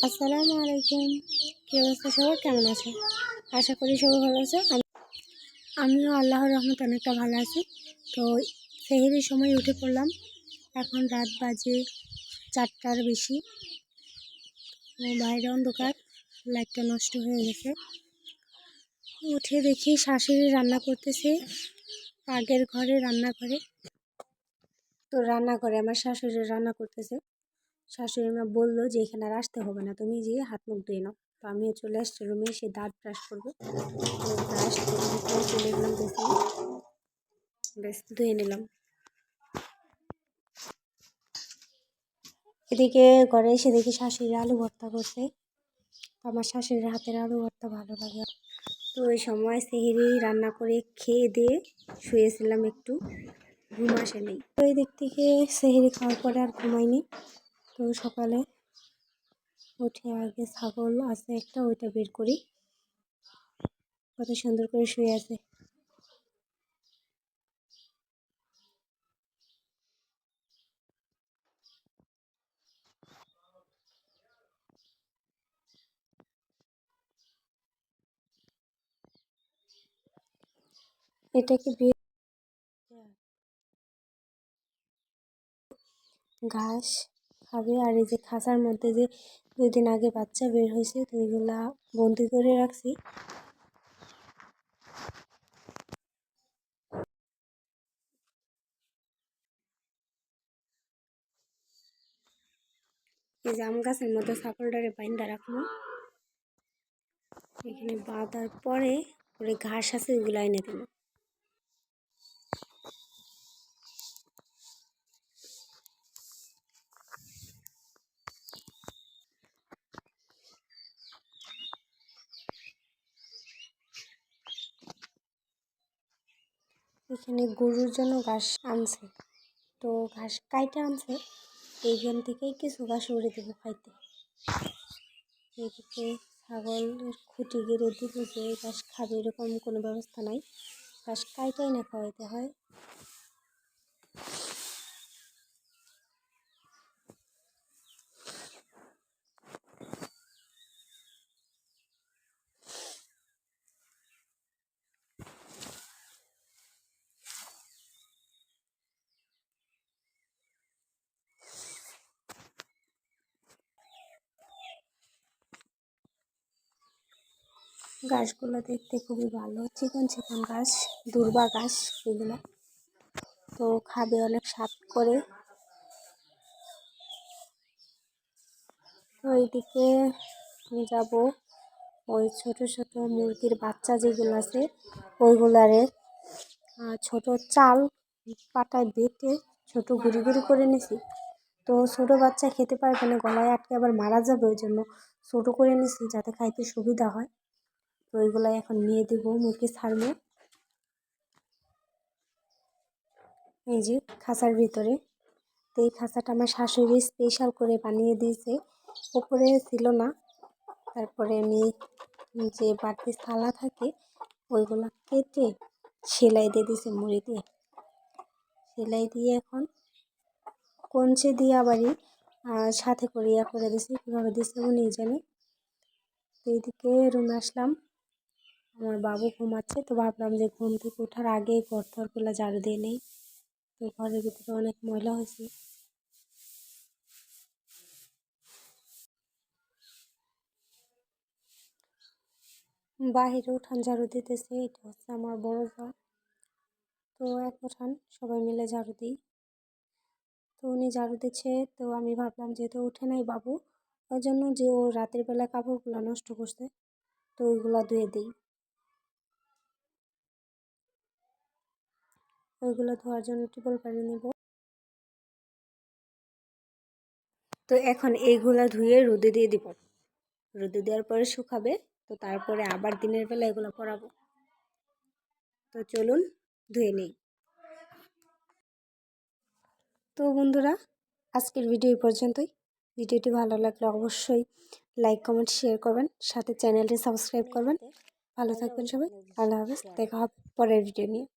আসসালামু আলাইকুম। কী অবস্থা সবার, কেমন আছে? আশা করি সবাই ভালো আছে। আমিও আল্লাহর রহমতে অনেকটা ভালো আছি। তো সেহরির সময় উঠে পড়লাম। এখন রাত বাজে 4টার বেশি। বাইরে অন্ধকার, লাইটটা নষ্ট হয়ে গেছে। উঠে দেখি শাশুড়ি রান্না করতেছে আগের ঘরে, রান্নাঘরে। তো রান্নাঘরে আমার শাশুড়ি রান্না করতেছে। শাশুড়ি মা বললো যে এখানে আর আসতে হবে না, তুমি যে হাত মুখ ধুয়ে নাও। তো আমিও চলে আসছি রুমে, এসে দাঁত ব্রাশ করবো। তো ব্রাশ করে চলে গেলাম বেশ ধুয়ে নিলাম। এদিকে ঘরে এসে দেখি শাশুড়ি আলু ভর্তা করছে। আমার শাশুড়ির হাতের আলু ভর্তা ভালো লাগে। তো ওই সময় সেহরি রান্না করে খেয়ে দিয়ে শুয়েছিলাম, একটু ঘুম আসেনি। তো এই দিক থেকে সেহরি খাওয়ার পরে আর ঘুমাইনি। তো সকালে উঠে আগে ছাগল আছে একটা, ওইটা বের করি। কত সুন্দর করে শুয়ে আছে। এটা কি ঘাস খাবে। আর এই যে খাঁচার মধ্যে যে 2 দিন আগে বাচ্চা বের হয়েছে, তো ওইগুলা বন্দি করে রাখছি। এই যে আম গাছের মধ্যে ছাগলটারে বাইন্দা রাখবো। এখানে বাঁধার পরে ওই ঘাস আছে, ওইগুলো এনে দেবো। এখানে গরুর জন্য ঘাস আনছে, তো ঘাস কাইটা আনছে, এইখান থেকেই কিছু ঘাস উড়ে দেবো খাইতে। এদিকে ছাগল খুঁটি গেড়ে দিতে, যে ঘাস খাবে এরকম কোনো ব্যবস্থা নাই, ঘাস কাইটাই না খাওয়াইতে হয়। গাছগুলো দেখতে খুবই ভালো, চিকন চিকন ঘাস, দুর্বা ঘাস এগুলো। তো খাবে অনেক স্বাদ করে। তো এইদিকে আমি যাব, ওই ছোট ছোট মুরগির বাচ্চা যেগুলো আছে ওইগুলারে ছোট চাল পাটায় বেটে ছোট গুঁড়ি গুঁড়ি করে নিছি। তো ছোট বাচ্চা খেতে পারবে না, গলায় আটকে আবার মারা যাবে, ওই জন্য ছোট করে নিছি যাতে খাইতে সুবিধা হয়। তো ওইগুলাই এখন নিয়ে দেবো, মুরগি ছাড়বো এই যে খাঁচার ভিতরে। তো এই খাঁচাটা আমার শাশুড়ি স্পেশাল করে বানিয়ে দিয়েছে, উপরে ছিল না। তারপরে আমি যে বাড়তি থালা থাকে ওইগুলো কেটে সেলাই দিয়ে দিয়েছে, মুড়ি দিয়ে সেলাই দিয়ে এখন কঞ্চে দিয়ে আবারই সাথে করিয়া করে দিয়েছি, কীভাবে দিয়েছে উনি জানে। তো এইদিকে রুমে আসলাম, আমার বাবু ঘুমাচ্ছে। তো ভাবলাম যে ঘুম থেকে ওঠার আগে ঘর থরগুলো ঝাড়ু দিয়ে নেই। তো ঘরের ভিতরে অনেক ময়লা হয়েছে। বাহিরে উঠান ঝাড়ু দিতেছে, এটা হচ্ছে আমার বড় যা। তো এক উঠান সবাই মিলে ঝাড়ু দিই। তো উনি ঝাড়ু দিচ্ছে, তো আমি ভাবলাম যেহেতু উঠে নাই বাবু, ওই জন্য যে ও রাতের বেলা কাপড়গুলো নষ্ট করছে, তো ওইগুলো ধুয়ে দিই। ওইগুলো ধোয়ার জন্য টিউবওয়েল পানি নেব। তো এখন এইগুলা ধুয়ে রোদে দিয়ে দিব, রোদে দেওয়ার পরে শুকাবে। তো তারপরে আবার দিনের বেলা এগুলো পরাবো। তো চলুন ধুয়ে নিই। তো বন্ধুরা, আজকের ভিডিও এই পর্যন্তই। ভিডিওটি ভালো লাগলে অবশ্যই লাইক কমেন্ট শেয়ার করবেন, সাথে চ্যানেলটি সাবস্ক্রাইব করবেন। ভালো থাকবেন সবাই, আল্লাহ হাফেজ। দেখা হবে পরের ভিডিও নিয়ে।